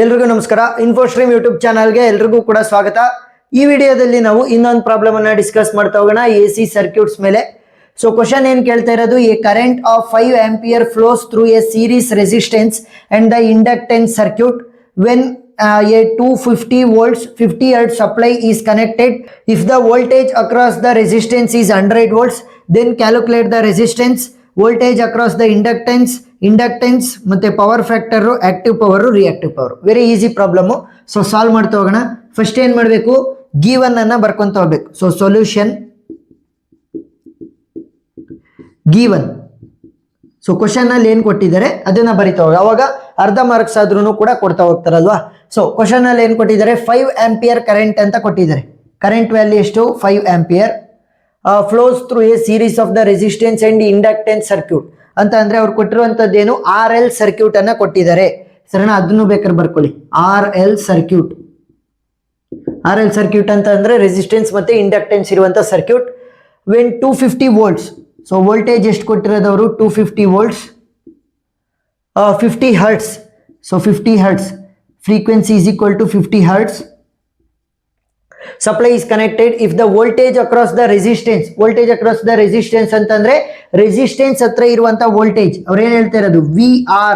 ಎಲ್ರಿಗೂ ನಮಸ್ಕಾರ. ಇನ್ಫೋಸ್ಟ್ರೀಮ್ ಯೂಟ್ಯೂಬ್ ಚಾನಲ್ಗೆ ಎಲ್ರಿಗೂ ಕೂಡ ಸ್ವಾಗತ. ಈ ವಿಡಿಯೋದಲ್ಲಿ ನಾವು ಇನ್ನೊಂದು ಪ್ರಾಬ್ಲಮ್ ಅನ್ನ ಡಿಸ್ಕಸ್ ಮಾಡ್ತಾ ಹೋಗೋಣ ಎಸಿ ಸರ್ಕ್ಯೂಟ್ಸ್ ಮೇಲೆ. ಸೊ ಕ್ವಶನ್ ಏನ್ ಕೇಳ್ತಾ ಇರೋದು, A current off 5 ampere flows through A series resistance and the inductance circuit when a 250 volts 50 hertz supply is connected. If the voltage across the resistance is 100 volts, then calculate the resistance, voltage across the inductance ಮತ್ತೆ power factor, active power, reactive power. Very easy problem. So solve ಮಾಡ್ತಾ ಹೋಗೋಣ. First ಏನ್ ಮಾಡಬೇಕು, given ಅನ್ನ ಬರ್ಕೊಂತ ಹೋಗ್ಬೇಕು. So solution given. So question ಅಲ್ಲಿ ಏನ್ ಕೊಟ್ಟಿದ್ದಾರೆ ಅದನ್ನ ಬರಿತಾ ಹೋಗಿ, ಅವಾಗ ಅರ್ಧ ಮಾರ್ಕ್ಸ್ ಆದ್ರೂ ಕೂಡ ಕೊಡ್ತಾ ಹೋಗ್ತಾರಲ್ವಾ. ಸೊ ಕ್ವಶನ್ ಅಲ್ಲಿ ಏನ್ ಕೊಟ್ಟಿದ್ದಾರೆ, 5 ಆಂಪಿಯರ್ ಕರೆಂಟ್ ಅಂತ ಕೊಟ್ಟಿದ್ದಾರೆ. ಕರೆಂಟ್ ವ್ಯಾಲ್ಯೂ ಎಷ್ಟು, 5 ampere flows through A series of the resistance and inductance circuit ಅಂತ ಅಂದ್ರೆ ಅವ್ರು ಕೊಟ್ಟಿರುವಂತದ್ದೇನು, RL ಸರ್ಕ್ಯೂಟ್ ಅನ್ನ ಕೊಟ್ಟಿದ್ದಾರೆ. ಸರಿನಾ, ಅದನ್ನು ಬೇಕಾದ್ರೆ ಬರ್ಕೊಳ್ಳಿ. RL ಸರ್ಕ್ಯೂಟ್ ಅಂತ ಅಂದ್ರೆ ರೆಸಿಸ್ಟೆನ್ಸ್ ಮತ್ತೆ ಇಂಡಕ್ಟೆನ್ಸ್ ಇರುವಂತ circuit. When 250 volts, so voltage ಎಷ್ಟು ಕೊಟ್ಟಿರೋದವರು, 250 volts, 50 hertz. So 50 hertz frequency is equal to 50 hertz. Supply is connected if the voltage across the resistance ಅಂತಂದ್ರೆ ರೆಸಿಸ್ಟೆನ್ಸ್ ಹತ್ರ ಇರುವಂತ ವೋಲ್ಟೇಜ್ ಅವ್ರು ಏನ್ ಹೇಳ್ತಾ ಇರೋದು, VR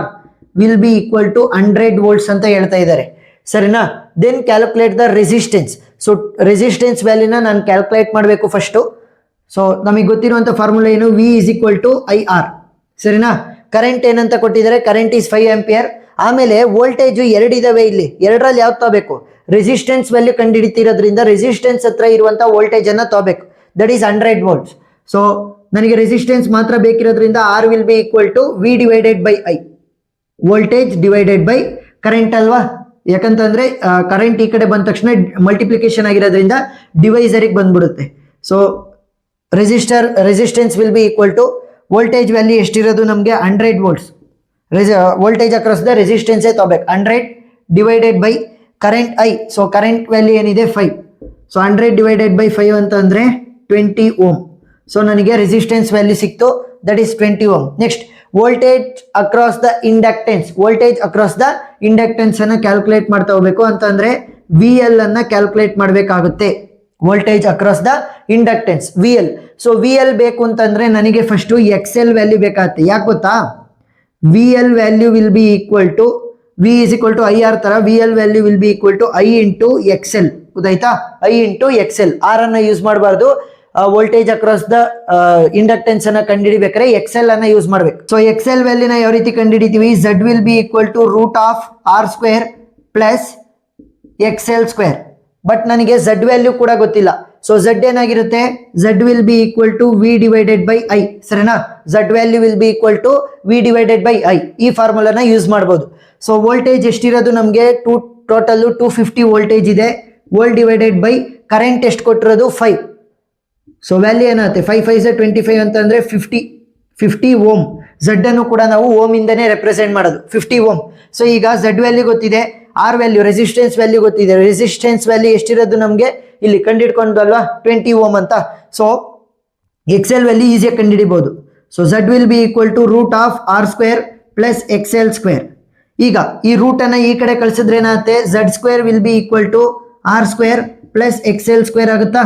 will be equal to 100 volts ಅಂತ ಹೇಳ್ತಾ ಇದ್ದಾರೆ. ಸರಿನಾ, then calculate the resistance. So resistance ವ್ಯಾಲ್ಯೂನ ನಾನು ಕ್ಯಾಲ್ಕುಲೇಟ್ ಮಾಡಬೇಕು ಫಸ್ಟು. ಸೊ ನಮಗೆ ಗೊತ್ತಿರುವಂತ ಫಾರ್ಮುಲಾ ಏನು, V is equal to IR. ಸರಿನಾ, ಕರೆಂಟ್ ಏನಂತ ಕೊಟ್ಟಿದ್ದಾರೆ, ಕರೆಂಟ್ ಈಸ್ 5 ಆಂಪಿಯರ್. ಆಮೇಲೆ ವೋಲ್ಟೇಜ್ ಎರಡಿದಾವೆ, ಇಲ್ಲಿ ಎರಡರಲ್ಲಿ ಯಾವ್ದು ತಗೋಬೇಕು, ರೆಸಿಸ್ಟೆನ್ಸ್ ವ್ಯಾಲ್ಯೂ ಕಂಡುಹಿಡಿತಿರೋದ್ರಿಂದ ರೆಸಿಸ್ಟೆನ್ಸ್ ಹತ್ರ ಇರುವಂತ ವೋಲ್ಟೇಜ್ ಅನ್ನ ತಗೋಬೇಕು, ದಟ್ ಈಸ್ 100 ವೋಲ್ಟ್ಸ್. ಸೊ ನನಗೆ ರೆಸಿಸ್ಟೆನ್ಸ್ ಮಾತ್ರ ಬೇಕಿರೋದ್ರಿಂದ R will be equal to V divided by I, voltage divided by current ಅಲ್ವಾ. ಯಾಕಂತಂದ್ರೆ ಕರೆಂಟ್ ಈ ಕಡೆ ಬಂದ ತಕ್ಷಣ ಮಲ್ಟಿಪ್ಲಿಕೇಶನ್ ಆಗಿರೋದ್ರಿಂದ ಡಿವೈಸರಿಗೆ ಬಂದ್ಬಿಡುತ್ತೆ. So resistance will be equal to voltage value ಎಷ್ಟಿರೋದು ನಮಗೆ 100 volts. Voltage across the resistance ತಗೋಬೇಕು, 100 divided by current I. So current value ಏನಿದೆ 5. ಸೊ 100 ಡಿವೈಡೆಡ್ ಬೈ 5 ಅಂತಂದ್ರೆ 20 ಓಮ್. ಸೊ ನನಗೆ ರೆಸಿಸ್ಟೆನ್ಸ್ ವ್ಯಾಲ್ಯೂ ಸಿಕ್ತು, that is 20 ohm. Next voltage across the inductance ಅನ್ನ calculate ಮಾಡ್ತಾ ಹೋಗ್ಬೇಕು. ಅಂತಂದ್ರೆ VL ಅನ್ನ ಕ್ಯಾಲ್ಕುಲೇಟ್ ಮಾಡಬೇಕಾಗುತ್ತೆ, voltage across the inductance VL. So VL ಬೇಕು ಅಂತಂದ್ರೆ ನನಗೆ ಫಸ್ಟ್ XL ವ್ಯಾಲ್ಯೂ ಬೇಕಾಗುತ್ತೆ. ಯಾಕೆ ಗೊತ್ತಾ, VL value will be equal to V is equal to IR ತರ VL value will be equal to I into XL. ಗೊತ್ತಾಯ್ತಾ, I into XL. R ಅನ್ನ use ಮಾಡಬಾರ್ದು, ವೋಲ್ಟೇಜ್ ಅಕ್ರಾಸ್ ದ ಇಂಡಕ್ಟೆನ್ಸ್ ಅನ್ನ ಕಂಡುಹಿಡಿಬೇಕಾದ್ರೆ XL ಅನ್ನ ಯೂಸ್ ಮಾಡ್ಬೇಕು. So XL ವ್ಯಾಲ್ಯೂನ ಯಾವ ರೀತಿ ಕಂಡುಹಿಡಿತೀವಿ, Z will be equal to root of R square plus XL square. But ನನಗೆ Z ವ್ಯಾಲ್ಯೂ ಕೂಡ ಗೊತ್ತಿಲ್ಲ. ಸೊ Z ಏನಾಗಿರುತ್ತೆ, Z will be equal to V divided by I. ಸರಿನಾ, Z value will be equal to V divided by I. ಈ ಫಾರ್ಮುಲಾನ use ಮಾಡ್ಬೋದು. So voltage ಎಷ್ಟಿರೋದು ನಮಗೆ, ಟೋಟಲ್ 250 ವೋಲ್ಟೇಜ್ ಇದೆ. ವೋಲ್ಟ್ ಡಿವೈಡೆಡ್ ಬೈ ಕರೆಂಟ್ ಎಷ್ಟು ಕೊಟ್ಟಿರೋದು 5. ಸೊ ವ್ಯಾಲ್ಯೂ ಏನಾಗುತ್ತೆ, 5 5 25 ಅಂತಂದ್ರೆ 50 ಓಮ್. Z ಅನ್ನು ಕೂಡ ನಾವು ಓಮ್ ಇಂದನೇ ರೆಪ್ರೆಸೆಂಟ್ ಮಾಡೋದು, 50 ಓಮ್. ಸೊ ಈಗ Z ವ್ಯಾಲ್ಯೂ ಗೊತ್ತಿದೆ, R ವ್ಯಾಲ್ಯೂ, ರೆಸಿಸ್ಟೆನ್ಸ್ ವ್ಯಾಲ್ಯೂ ಗೊತ್ತಿದೆ. ರೆಸಿಸ್ಟೆನ್ಸ್ ವ್ಯಾಲ್ಯೂ ಎಷ್ಟಿರೋದು ನಮಗೆ ಇಲ್ಲಿ ಕಂಡುಹಿಡ್ಕೊಂಡ್ವಲ್ವಾ, 20 ಓಮ್ ಅಂತ. ಸೊ XL ವ್ಯಾಲ್ಯೂ ಈಸಿಯಾಗಿ ಕಂಡುಹಿಡಿಬಹುದು. So Z will be equal to root of R square plus XL square. ಈಗ ಈ ರೂಟ್ ಅನ್ನ ಈ ಕಡೆ ಕಳಿಸಿದ್ರೆ ಏನಾಗುತ್ತೆ, Z square will be equal to R square plus XL square ಆಗುತ್ತಾ.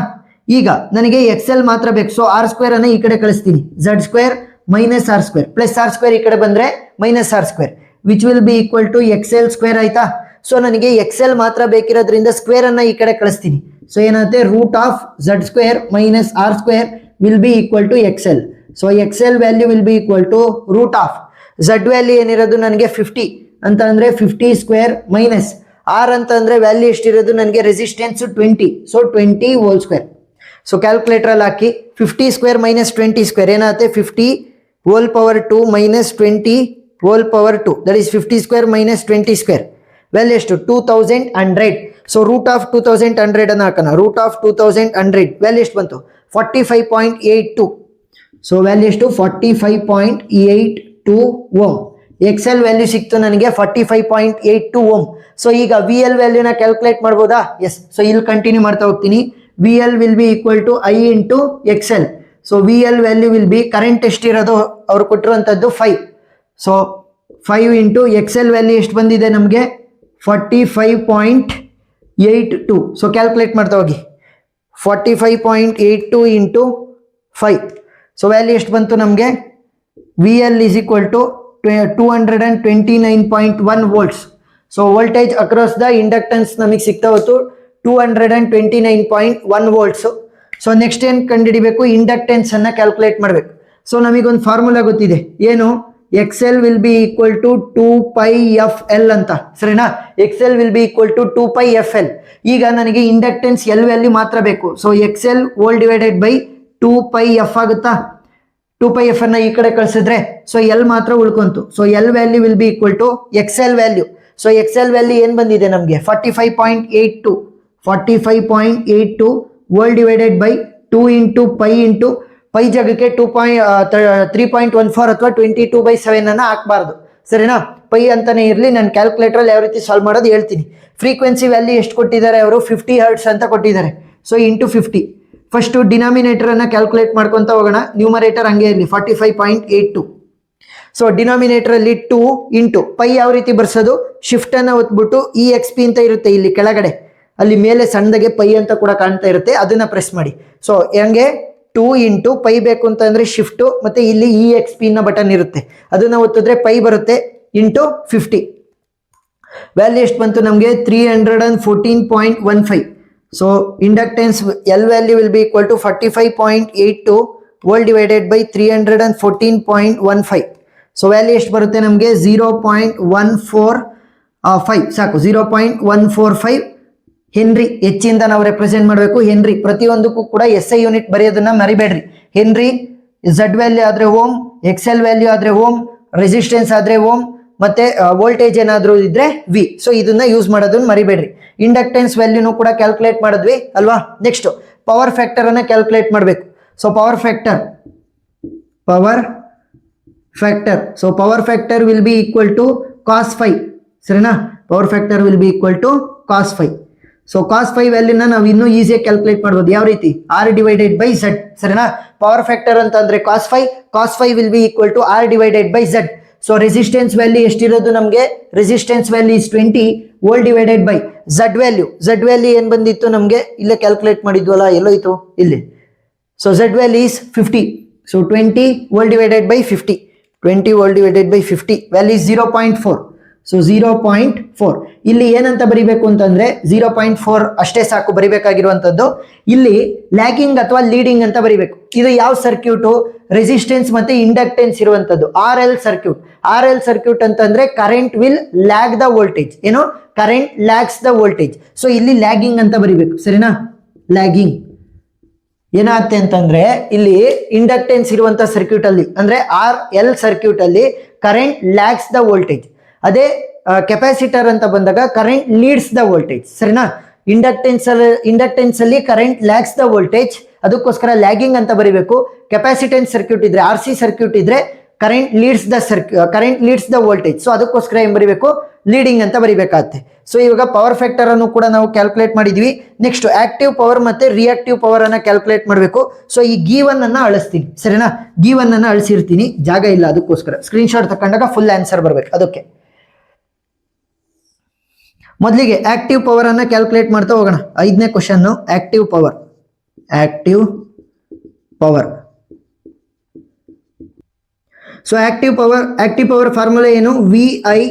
ಈಗ ನನಗೆ XL ಮಾತ್ರ ಬೇಕು, ಸೊ R ಸ್ಕ್ವೇರ್ ಅನ್ನ ಈ ಕಡೆ ಕಳಿಸ್ತೀನಿ, Z square minus R square plus R square ಈ ಕಡೆ ಬಂದ್ರೆ minus R square, which will be equal to XL square. ಆಯ್ತಾ. ಸೊ ನನಗೆ XL ಮಾತ್ರ ಬೇಕಿರೋದ್ರಿಂದ ಸ್ಕ್ವೇರ್ ಅನ್ನ ಈ ಕಡೆ ಕಳಿಸ್ತೀನಿ. ಸೊ ಏನಾಗುತ್ತೆ, root of Z square minus R square will be equal to XL. So XL value will be equal to root of Z value ಏನಿರೋದು ನನಗೆ 50 ಅಂತ ಅಂದ್ರೆ 50 ಸ್ಕ್ವೇರ್ ಮೈನಸ್ R ಅಂತ ಅಂದ್ರೆ ವ್ಯಾಲ್ಯೂ ಎಷ್ಟಿರೋದು ನನಗೆ, resistance 20. So 20 whole square. So calculator ಅಲ್ಲಿ ಹಾಕಿ 50 square minus 20 square ಏನಾಗುತ್ತೆ, 50 whole power 2 minus 20 whole power 2, that is 50 square minus 20 square. Value ಎಷ್ಟು, 2100. ಸೊ ರೂಟ್ ಆಫ್ 2100 ಅನ್ನ ಹಾಕೋಣ, ರೂಟ್ ಆಫ್ 2100 ವ್ಯಾಲ್ಯೂ ಎಷ್ಟು ಬಂತು, 45.82. ಸೊ ವ್ಯಾಲ್ಯೂ ಎಷ್ಟು, 45.82 ಓಮ್. XL ವ್ಯಾಲ್ಯೂ ಸಿಕ್ತು ನನಗೆ 45.82 ಓಮ್. ಸೊ ಈಗ VL ವ್ಯಾಲ್ಯೂನ ಕ್ಯಾಲ್ಕುಲೇಟ್ ಮಾಡ್ಬೋದಾ, ಎಸ್. ಸೊ ಇಲ್ಲಿ ಕಂಟಿನ್ಯೂ ಮಾಡ್ತಾ ಹೋಗ್ತೀನಿ. VL will be equal to I into XL. So VL value will be, current ಎಷ್ಟಿರೋದು ಅವ್ರು ಕೊಟ್ಟಿರುವಂತದ್ದು 5. ಸೊ 5 ಇಂಟು XL ವ್ಯಾಲ್ಯೂ ಎಷ್ಟು ಬಂದಿದೆ ನಮಗೆ, 45.82. ಸೊ ಕ್ಯಾಲ್ಕುಲೇಟ್ ಮಾಡ್ತಾ ಹೋಗಿ. 45.82 ಇಂಟು 5. ಸೊ ವ್ಯಾಲ್ಯೂ ಎಷ್ಟು ಬಂತು ನಮಗೆ? V L is equal to 229.1 volts. So voltage across the inductance ನಮಗೆ ಸಿಗ್ತಾ ಹೊತ್ತು 229.1 volts. ಸೊ ನೆಕ್ಸ್ಟ್ ಏನು ಕಂಡುಹಿಡಿಬೇಕು? ಇಂಡಕ್ಟೆನ್ಸ್ ಅನ್ನ ಕ್ಯಾಲ್ಕುಲೇಟ್ ಮಾಡಬೇಕು. ಸೊ ನಮಗೊಂದು ಫಾರ್ಮುಲಾ ಗೊತ್ತಿದೆ, ಏನು? XL will be equal to 2πfl ಅಂತ, ಸರಿನಾ? XL will be equal to 2πfl. ಈಗ ನನಗೆ ಇಂಡಕ್ಟೆನ್ಸ್ ಎಲ್ ವ್ಯಾಲ್ಯೂ ಮಾತ್ರ ಬೇಕು. So XL whole divided by 2πf ಆಗುತ್ತಾ? 2πf ಅನ್ನ ಈ ಕಡೆ ಕಳಿಸಿದ್ರೆ ಸೊ ಎಲ್ ಮಾತ್ರ ಉಳ್ಕೊಂತು. So L value will be equal to XL value. So XL value ಏನ್ ಬಂದಿದೆ ನಮಗೆ? 45.82 whole divided by 2 into pi ಜಾಗಕ್ಕೆ 3.14 ಅಥವಾ 22/7 ಅನ್ನ ಹಾಕಬಾರ್ದು, ಸರಿನಾ? ಪೈ ಅಂತಾನೆ ಇರಲಿ. ನಾನು ಕ್ಯಾಲ್ಕುಲೇಟರ್ ಯಾವ ರೀತಿ ಸಾಲ್ವ್ ಮಾಡೋದು ಹೇಳ್ತೀನಿ. ಫ್ರೀಕ್ವೆನ್ಸಿ ವ್ಯಾಲ್ಯೂ ಎಷ್ಟು ಕೊಟ್ಟಿದ್ದಾರೆ ಅವರು? 50 ಹರ್ಟ್ಸ್ ಅಂತ ಕೊಟ್ಟಿದ್ದಾರೆ. So into 50. ಫಸ್ಟ್ ಡಿನಾಮಿನೇಟರ್ ಅನ್ನ ಕ್ಯಾಲ್ಕುಲೇಟ್ ಮಾಡ್ಕೊಂತ ಹೋಗೋಣ. ನ್ಯೂಮರೇಟರ್ ಹಂಗೆ ಇರಲಿ 45.82. ಸೊ ಡಿನಾಮಿನೇಟರ್ ಅಲ್ಲಿ 2 ಇಂಟು ಪೈ ಯಾವ ರೀತಿ ಬರ್ಸೋದು? ಶಿಫ್ಟ್ ಅನ್ನ ಒತ್ಬಿಟ್ಟು EXP ಅಂತ ಇರುತ್ತೆ ಇಲ್ಲಿ ಕೆಳಗಡೆ, ಅಲ್ಲಿ ಮೇಲೆ ಸಣ್ಣದಾಗೆ ಪೈ ಅಂತ ಕೂಡ ಕಾಣ್ತಾ ಇರುತ್ತೆ, ಅದನ್ನ ಪ್ರೆಸ್ ಮಾಡಿ. ಸೊ ಹೆಂಗೆ 2 ಇಂಟು ಪೈ ಬೇಕು ಅಂತಂದ್ರೆ ಶಿಫ್ಟ್, ಮತ್ತೆ ಇಲ್ಲಿ EXP ನ ಬಟನ್ ಇರುತ್ತೆ, ಅದನ್ನ ಒತ್ತಿದ್ರೆ ಪೈ ಬರುತ್ತೆ, ಇಂಟು 50. ವ್ಯಾಲ್ಯೂ ಎಷ್ಟು ಬಂತು ನಮಗೆ? 314.15. So inductance L value will be equal to 45.82 whole divided by 314.15. So value ಎಷ್ಟು ಬರುತ್ತೆ ನಮಗೆ? 0.145 ಸಾಕು. 0.145 ಹೆನ್ರಿ. ಹೆಚ್ಚಿಂದ ನಾವು ರೆಪ್ರೆಸೆಂಟ್ ಮಾಡಬೇಕು. ಹೆನ್ರಿ ಪ್ರತಿಯೊಂದಕ್ಕೂ ಕೂಡ SI ಯೂನಿಟ್ ಬರೆಯೋದನ್ನ ಮರಿಬೇಡ್ರಿ. ಹೆನ್ರಿ Z ವ್ಯಾಲ್ಯೂ ಆದ್ರೆ ಓಮ್, XL ವ್ಯಾಲ್ಯೂ ಆದ್ರೆ ಓಮ್, ರೆಸಿಸ್ಟೆನ್ಸ್ ಆದ್ರೆ ಓಮ್, ಮತ್ತೆ ವೋಲ್ಟೇಜ್ ಏನಾದ್ರೂ ಇದ್ರೆ ವಿ. ಸೊ ಇದನ್ನ ಯೂಸ್ ಮಾಡೋದನ್ನ ಮರಿಬೇಡ್ರಿ. ಇಂಡಕ್ಟೆನ್ಸ್ ವ್ಯಾಲ್ಯೂನು ಕೂಡ ಕ್ಯಾಲ್ಕುಲೇಟ್ ಮಾಡಿದ್ವಿ ಅಲ್ವಾ? ನೆಕ್ಸ್ಟ್ ಪವರ್ ಫ್ಯಾಕ್ಟರ್ ಅನ್ನ ಕ್ಯಾಲ್ಕುಲೇಟ್ ಮಾಡಬೇಕು. So power factor so power factor will be equal to cos 5, ಸರಿನಾ? Power factor will be equal to cos 5. So cos 5 ವ್ಯಾಲ್ಯೂನ ನಾವು ಇನ್ನೂ ಈಸಿಯಾಗಿ ಕ್ಯಾಲ್ಕುಲೇಟ್ ಮಾಡ್ಬೋದು. ಯಾವ ರೀತಿ? R ಡಿವೈಡೆಡ್ ಬೈ Z, ಸರಿನಾ? ಪವರ್ ಫ್ಯಾಕ್ಟರ್ ಅಂತ ಅಂದ್ರೆ cos 5 will be equal to R divided by Z. So resistance value ಎಷ್ಟಿರೋದು ನಮಗೆ? Resistance value is 20 hole divided by Z value ಏನ್ ಬಂದಿತ್ತು ನಮಗೆ? ಇಲ್ಲೇ ಕ್ಯಾಲ್ಕುಲೇಟ್ ಮಾಡಿದ್ವಲ್ಲ, ಎಲ್ಲೋಯ್ತು? ಇಲ್ಲಿ. So Z value is 50. So 20 hole divided by 50. 20 hole divided by 50 value is 0.4. So 0.4 ಇಲ್ಲಿ ಏನಂತ ಬರಿಬೇಕು ಅಂತಂದ್ರೆ 0.4 ಅಷ್ಟೇ ಸಾಕು ಬರಿಬೇಕಾಗಿರುವಂತದ್ದು. ಇಲ್ಲಿ ಲ್ಯಾಗಿಂಗ್ ಅಥವಾ ಲೀಡಿಂಗ್ ಅಂತ ಬರಿಬೇಕು. ಇದು ಯಾವ ಸರ್ಕ್ಯೂಟು? ರೆಸಿಸ್ಟೆನ್ಸ್ ಮತ್ತೆ ಇಂಡಕ್ಟೆನ್ಸ್ ಇರುವಂತದ್ದು RL ಸರ್ಕ್ಯೂಟ್ ಅಂತಂದ್ರೆ current will lag the voltage. ಏನು? Current lags the voltage. So ಇಲ್ಲಿ ಲ್ಯಾಗಿಂಗ್ ಅಂತ ಬರಿಬೇಕು, ಸರಿನಾ? ಲ್ಯಾಗಿಂಗ್ ಏನಾಗುತ್ತೆ ಅಂತಂದ್ರೆ ಇಲ್ಲಿ ಇಂಡಕ್ಟೆನ್ಸ್ ಇರುವಂತ ಸರ್ಕ್ಯೂಟ್ ಅಲ್ಲಿ ಅಂದ್ರೆ RL ಸರ್ಕ್ಯೂಟ್ ಅಲ್ಲಿ ಕರೆಂಟ್ ಲ್ಯಾಗ್ಸ್ ದ ವೋಲ್ಟೇಜ್. ಅದೇ ಕೆಪಾಸಿಟರ್ ಅಂತ ಬಂದಾಗ ಕರೆಂಟ್ ಲೀಡ್ಸ್ ದ ವೋಲ್ಟೇಜ್, ಸರಿನಾ? ಇಂಡಕ್ಟೆನ್ಸ್ ಅಲ್ಲಿ ಕರೆಂಟ್ ಲ್ಯಾಗ್ಸ್ ದ ವೋಲ್ಟೇಜ್, ಅದಕ್ಕೋಸ್ಕರ ಲ್ಯಾಗಿಂಗ್ ಅಂತ ಬರಿಬೇಕು. ಕೆಪಾಸಿಟೆನ್ಸ್ ಸರ್ಕ್ಯೂಟ್ ಇದ್ರೆ RC ಸರ್ಕ್ಯೂಟ್ ಇದ್ರೆ current leads the voltage. So ಅದಕ್ಕೋಸ್ಕರ ಏನ್ ಬರಿಬೇಕು? ಲೀಡಿಂಗ್ ಅಂತ ಬರಿಬೇಕಾಗುತ್ತೆ. ಸೊ ಇವಾಗ ಪವರ್ ಫ್ಯಾಕ್ಟರ್ ಅನ್ನು ಕೂಡ ನಾವು ಕ್ಯಾಲ್ಕುಲೇಟ್ ಮಾಡಿದ್ವಿ. ನೆಕ್ಸ್ಟ್ ಆಕ್ಟಿವ್ ಪವರ್ ಮತ್ತೆ ರಿಯಾಕ್ಟಿವ್ ಪವರ್ ಅನ್ನ ಕ್ಯಾಲ್ಕುಲೇಟ್ ಮಾಡಬೇಕು. ಸೊ ಈ ಗಿವನ್ ಅನ್ನ ಅಳಿಸ್ತೀನಿ, ಸರಿನಾ? ಗಿವನ್ ಅನ್ನ ಅಳಿಸಿರ್ತೀನಿ, ಜಾಗ ಇಲ್ಲ, ಅದಕ್ಕೋಸ್ಕರ ಸ್ಕ್ರೀನ್ ಶಾಟ್ ತಕೊಂಡಾಗ ಫುಲ್ ಆನ್ಸರ್ ಬರ್ಬೇಕು. ಅದಕ್ಕೆ ಮೊದಲಿಗೆ ಆಕ್ಟಿವ್ ಪವರ್ ಅನ್ನ ಕ್ಯಾಲ್ಕುಲೇಟ್ ಮಾಡ್ತಾ ಹೋಗೋಣ. 5ನೇ question active power. So active power formula ಏನು? VI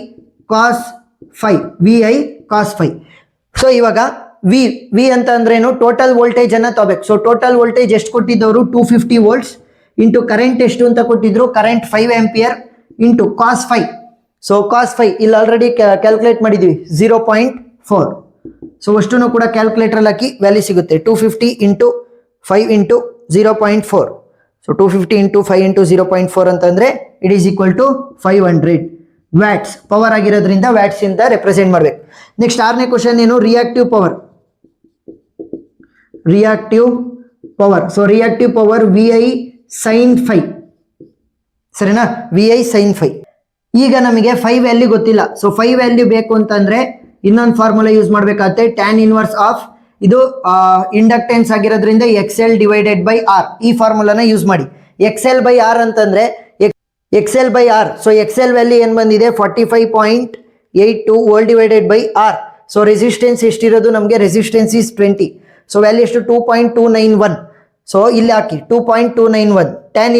cos 5. ಸೊ ಇವಾಗ ವಿ ಅಂತ ಅಂದ್ರೆ ಏನು? ಟೋಟಲ್ ವೋಲ್ಟೇಜ್ ಅನ್ನ ತಗೋಬೇಕು. ಸೊ ಟೋಟಲ್ ವೋಲ್ಟೇಜ್ ಎಷ್ಟು ಕೊಟ್ಟಿದ್ದವರು? 250 volts ಇಂಟು ಕರೆಂಟ್ ಎಷ್ಟು ಅಂತ ಕೊಟ್ಟಿದ್ರು? Current 5 ampere into cos 5. So cos 5 ಇಲ್ಲಿ ಆಲ್ರೆಡಿ ಕ್ಯಾಲ್ಕುಲೇಟ್ ಮಾಡಿದ್ವಿ 0.4. ಸೊ ಅಷ್ಟನ್ನು ಕೂಡ ಕ್ಯಾಲ್ಕುಲೇಟರ್ ಅಲ್ಲಿ ಹಾಕಿ ವ್ಯಾಲ್ಯೂ ಸಿಗುತ್ತೆ. 250 into 5 into 0.4. So 250 into 5 into 0.4 ಅಂತಂದ್ರೆ it is equal to 500 watts. Power ಆಗಿರೋದ್ರಿಂದ ವ್ಯಾಟ್ಸ್ ಇಂದ ರೆಪ್ರೆಸೆಂಟ್ ಮಾಡ್ಬೇಕು. ನೆಕ್ಸ್ಟ್ 6ನೇ ಕ್ವಶನ್ ಏನು? Reactive power. So reactive power VI sin 5, ಸರಿನಾ? VI sin 5. ಈಗ ನಮಗೆ 5 ವ್ಯಾಲ್ಯೂ ಗೊತ್ತಿಲ್ಲ. ಸೊ 5 ವ್ಯಾಲ್ಯೂ ಬೇಕು ಅಂತಂದ್ರೆ ಇನ್ನೊಂದು ಫಾರ್ಮುಲಾ ಯೂಸ್ ಮಾಡ್ಬೇಕಾಗುತ್ತೆ. tan ಇನ್ವರ್ಸ್ ಆಫ್ ಇದು ಇಂಡಕ್ಟೆನ್ಸ್ ಆಗಿರೋದ್ರಿಂದ XL ಡಿವೈಡೆಡ್ ಬೈ R. ಈ ಫಾರ್ಮುಲಾನ ಯೂಸ್ ಮಾಡಿ. XL ಬೈ R ಅಂತಂದ್ರೆ XL by R. So XL value ಏನ್ ಬಂದಿದೆ? 45.82 82 whole divided by R. So resistance ಎಷ್ಟಿರೋದು ನಮಗೆ, ರೆಸಿಸ್ಟೆನ್ಸ್ ಈಸ್ 20. ಸೊ ವ್ಯಾಲ್ಯೂ ಎಷ್ಟು 2.291. ಸೊ ಇಲ್ಲಿ ಹಾಕಿ 2.291. ಟ್ಯಾನ್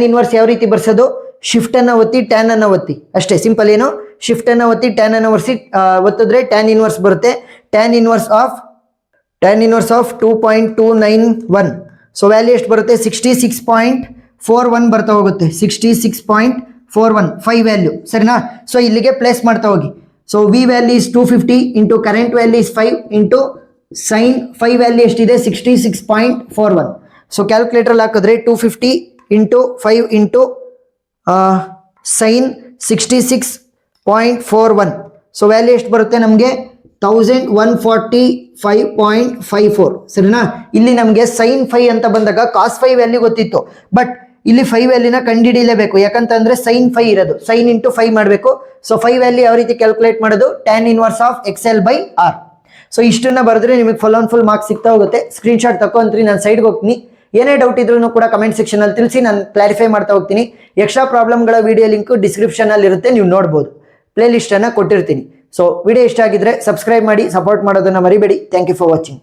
ಇನ್ವರ್ಸ್ ಯಾವ ರೀತಿ ಬರ್ಸೋದು, ಶಿಫ್ಟ್ ಅನ್ನ ಒತ್ತಿ ಟ್ಯಾನ್ ಅನ್ನ ಒತ್ತಿ ಅಷ್ಟೇ, ಸಿಂಪಲ್. ಏನು, ಶಿಫ್ಟ್ ಅನ್ನ ಒತ್ತಿ ಟ್ಯಾನ್ ಅನ್ನ ಒತ್ತಿದ್ರೆ ಟ್ಯಾನ್ ಇನ್ವರ್ಸ್ ಬರುತ್ತೆ. Tan inverse of 2.291. So value ಎಷ್ಟು ಬರುತ್ತೆ, 66.41 ಬರ್ತಾ ಹೋಗುತ್ತೆ. 66.41 5 ವ್ಯಾಲ್ಯೂ, ಸರಿನಾ. ಸೊ ಇಲ್ಲಿಗೆ ಪ್ಲೇಸ್ ಮಾಡ್ತಾ ಹೋಗಿ. So we value is 250 into current value is 5 into sine 5 value ಎಷ್ಟಿದೆ 66.41. ಸೊ ಕ್ಯಾಲ್ಕುಲೇಟರ್ ಹಾಕಿದ್ರೆ 250 into 5 into sine 66.41. So value ಎಷ್ಟು ಬರುತ್ತೆ ನಮಗೆ 1145.54, ಸರಿನಾ. ಇಲ್ಲಿ ನಮಗೆ ಸೈನ್ 5 ಅಂತ ಬಂದಾಗ ಕಾಸ್ 5 ವ್ಯಾಲ್ಯೂ ಗೊತ್ತಿತ್ತು, ಬಟ್ ಇಲ್ಲಿ 5 ವ್ಯಾಲ್ಯೂನ ಕಂಡುಹಿಡಿಯಲೇಬೇಕು. ಯಾಕಂತಂದ್ರೆ ಸೈನ್ 5 ಇರೋದು, ಸೈನ್ ಇಂಟು 5 ಮಾಡಬೇಕು. ಸೊ 5 ವ್ಯಾಲ್ಯೂ ಯಾವ ರೀತಿ ಕ್ಯಾಲ್ಕುಲೇಟ್ ಮಾಡೋದು, tan inverse of XL by R. So ಇಷ್ಟನ್ನ ಬರೆದ್ರೆ ನಿಮಗೆ ಫುಲ್ ಮಾರ್ಕ್ಸ್ ಸಿಗ್ತಾ ಹೋಗುತ್ತೆ. ಸ್ಕ್ರೀನ್ ಶಾಟ್ ತಗೊಂಡ್ರಿ, ನಾನು ಸೈಡ್ಗೆ ಹೋಗ್ತೀನಿ. ಏನೇ ಡೌಟ್ ಇದ್ರೂ ಕೂಡ ಕಮೆಂಟ್ ಸೆಕ್ಷನ್ ಅಲ್ಲಿ ತಿಳಿಸಿ, ನಾನು ಕ್ಲಾರಿಫೈ ಮಾಡ್ತಾ ಹೋಗ್ತೀನಿ. ಎಕ್ಸ್ಟ್ರಾ ಪ್ರಾಬ್ಲಮ್ಗಳ ವಿಡಿಯೋ ಲಿಂಕ್ ಡಿಸ್ಕ್ರಿಪ್ಷನ್ ಅಲ್ಲಿ ಇರುತ್ತೆ, ನೀವು ನೋಡ್ಬೋದು. ಪ್ಲೇ ಲಿಸ್ಟ್ ಅನ್ನ ಕೊಟ್ಟಿರ್ತೀನಿ. ಸೊ ವಿಡಿಯೋ ಇಷ್ಟ ಆಗಿದ್ರೆ ಸಬ್ಸ್ಕ್ರೈಬ್ ಮಾಡಿ, ಸಪೋರ್ಟ್ ಮಾಡೋದನ್ನ ಮರಿಬೇಡಿ. Thank you for watching.